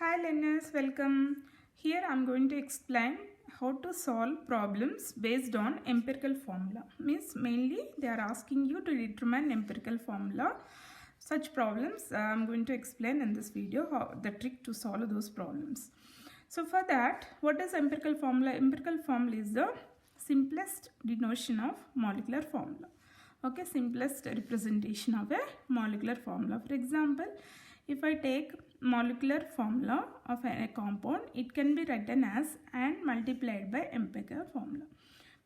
Hi learners, welcome. Here I am going to explain how to solve problems based on empirical formula. Means mainly they are asking you to determine empirical formula. Such problems I am going to explain in this video how the trick to solve those problems. So for that, what is empirical formula? Empirical formula is the simplest denotation of molecular formula. Okay, simplest representation of a molecular formula. For example, if I take molecular formula of a compound, it can be written as and multiplied by empirical formula.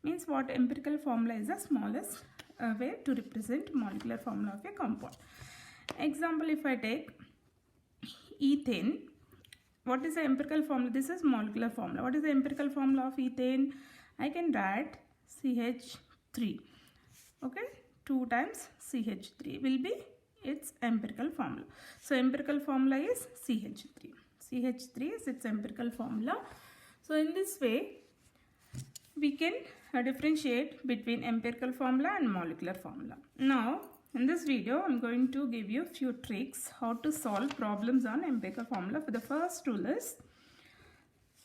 Means what empirical formula is the smallest way to represent molecular formula of a compound. Example, if I take ethane, what is the empirical formula? This is molecular formula. What is the empirical formula of ethane? I can write CH3. Okay, 2 times CH3 will be its empirical formula. So empirical formula is CH3. CH3 is its empirical formula. So in this way, we can differentiate between empirical formula and molecular formula. Now, in this video, I am going to give you a few tricks how to solve problems on empirical formula. For the first rule is,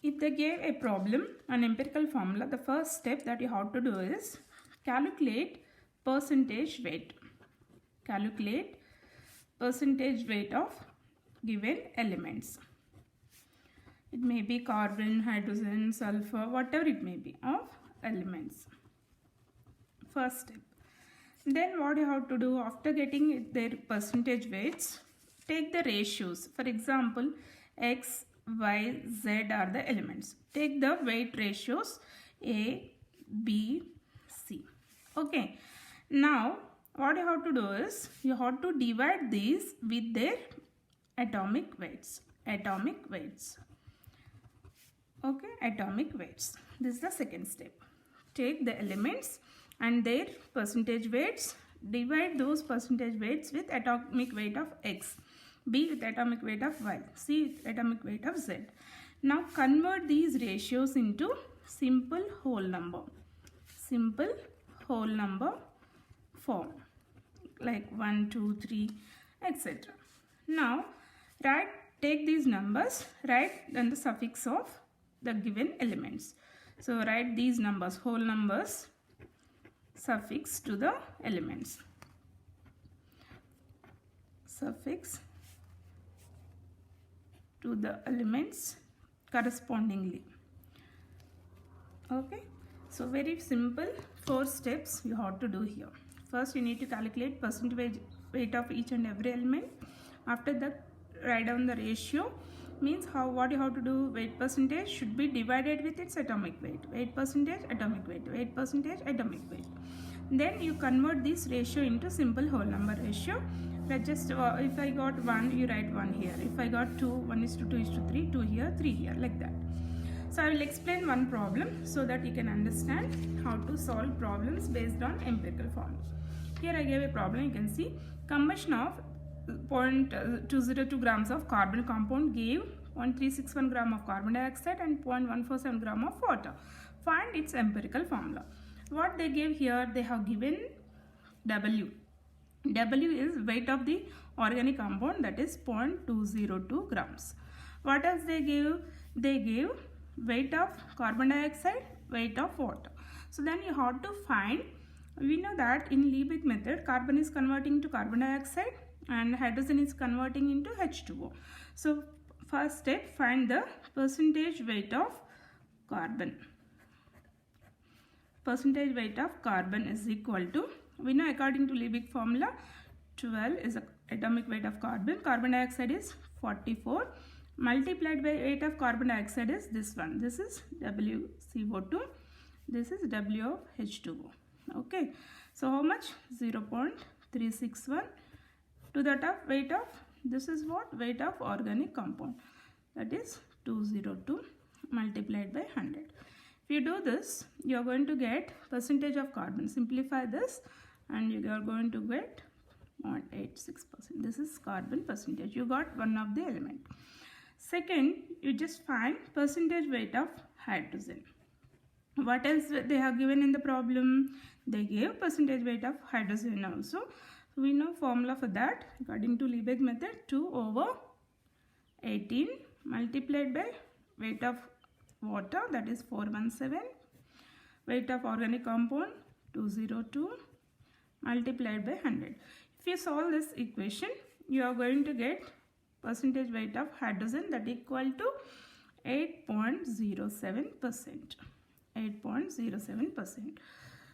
if they gave a problem on empirical formula, the first step that you have to do is calculate percentage weight. Calculate percentage weight of given elements. It may be carbon, hydrogen, sulfur, whatever it may be of elements. First step. Then what you have to do after getting their percentage weights, take the ratios. For example, X, Y, Z are the elements. Take the weight ratios A, B, C. Okay. Now, what you have to do is, you have to divide these with their atomic weights. Atomic weights. Okay, atomic weights. This is the second step. Take the elements and their percentage weights. Divide those percentage weights with atomic weight of X. B with atomic weight of Y. C with atomic weight of Z. Now convert these ratios into simple whole number. Simple whole number form, like 1, 2, 3, etc. Now, take these numbers, write then the suffix of the given elements. So, write these numbers, whole numbers, suffix to the elements. Suffix to the elements correspondingly. Okay. So, very simple 4 steps you have to do here. First, you need to calculate percentage weight of each and every element. After that, write down the ratio. Means what you have to do, weight percentage should be divided with its atomic weight. Weight percentage, atomic weight. Weight percentage, atomic weight. Then you convert this ratio into simple whole number ratio. Like just if I got 1, you write 1 here. If I got 2, 1 is to 2 is to 3, 2 here, 3 here, like that. So I will explain one problem so that you can understand how to solve problems based on empirical formula. Here I gave a problem. You can see combustion of 0.202 grams of carbon compound gave 0.361 gram of carbon dioxide and 0.147 gram of water. Find its empirical formula. What they gave here, they have given W. W is weight of the organic compound, that is 0.202 grams. What else they gave? They gave weight of carbon dioxide, weight of water. So then you have to find, we know that in Liebig method, carbon is converting to carbon dioxide and hydrogen is converting into H2O. So first step, find the percentage weight of carbon. Percentage weight of carbon is equal to, we know according to Liebig formula, 12 is the atomic weight of carbon. Carbon dioxide is 44. Multiplied by weight of carbon dioxide is this one. This is WCO2. This is W of H2O. Okay. So how much? 0.361 to that of weight of, this is what? Weight of organic compound. That is 202 multiplied by 100. If you do this, you are going to get percentage of carbon. Simplify this and you are going to get 0.86%. This is carbon percentage. You got one of the element. Second, you just find percentage weight of hydrogen. What else they have given in the problem? They gave percentage weight of hydrogen also. So we know formula for that according to Liebig method, 2 over 18 multiplied by weight of water, that is 417, weight of organic compound 202, multiplied by 100. If you solve this equation, you are going to get percentage weight of hydrogen, that equal to 8.07%. 8.07%.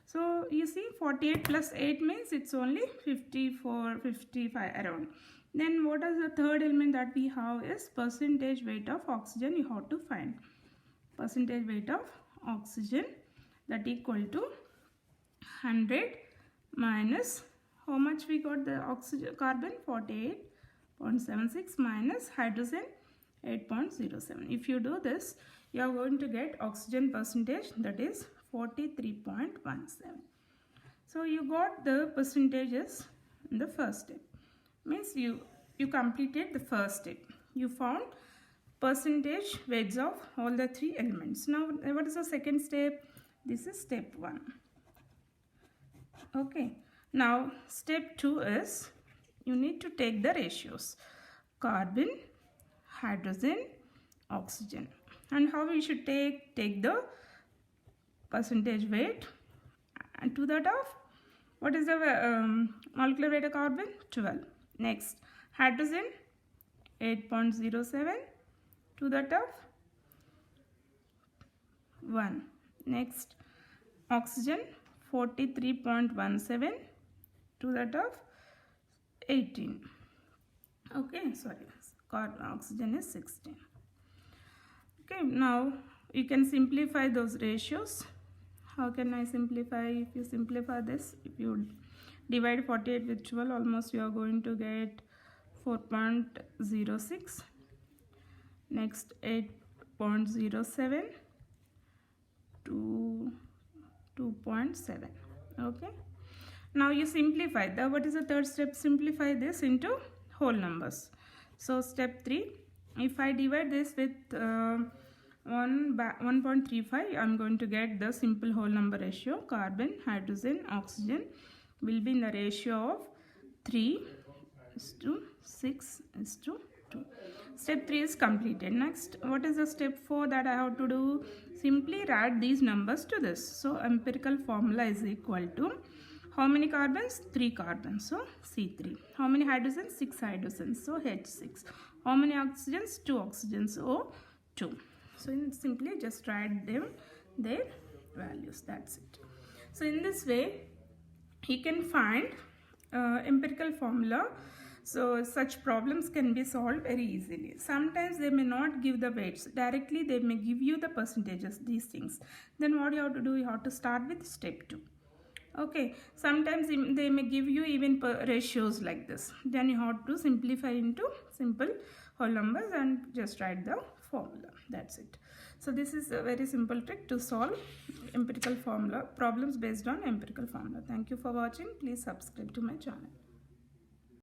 So you see 48 plus 8 means it's only 54, 55 around. Then what is the third element that we have is percentage weight of oxygen. You have to find percentage weight of oxygen, that equal to 100 minus how much we got the oxygen carbon, 48.76 minus hydrogen 8.07. If you do this, you are going to get oxygen percentage, that is 43.17. So you got the percentages in the first step. Means you completed the first step. You found percentage weights of all the three elements. Now what is the second step? This is step 1. Okay. Now step 2 is you need to take the ratios: carbon, hydrogen, oxygen. And how we should take the percentage weight, and to that of what is the molecular weight of carbon? 12. Next, hydrogen 8.07 to that of 1. Next, oxygen 43.17 to that of 18. Okay, sorry, oxygen is 16. Okay, now you can simplify those ratios. How can I simplify? If you simplify this, if you divide 48 with 12, almost you are going to get 4.06. Next, 8.07 to 2.7. Okay. Now you simplify. What is the third step? Simplify this into whole numbers. So step 3, if I divide this with 1.35, I am going to get the simple whole number ratio. Carbon, hydrogen, oxygen will be in the ratio of 3:6:2. Step 3 is completed. Next, what is the step 4 that I have to do? Simply add these numbers to this. So empirical formula is equal to how many carbons? 3 carbons, so C3. How many hydrogens? 6 hydrogens, so H6. How many oxygens? 2 oxygens, O2. So simply just write them their values. That's it. So in this way, you can find empirical formula. So such problems can be solved very easily. Sometimes they may not give the weights directly. They may give you the percentages, these things. Then what you have to do? You have to start with step 2. Okay, sometimes they may give you even ratios like this. Then you have to simplify into simple whole numbers and just write the formula. That's it. So this is a very simple trick to solve empirical formula problems based on empirical formula. Thank you for watching. Please subscribe to my channel.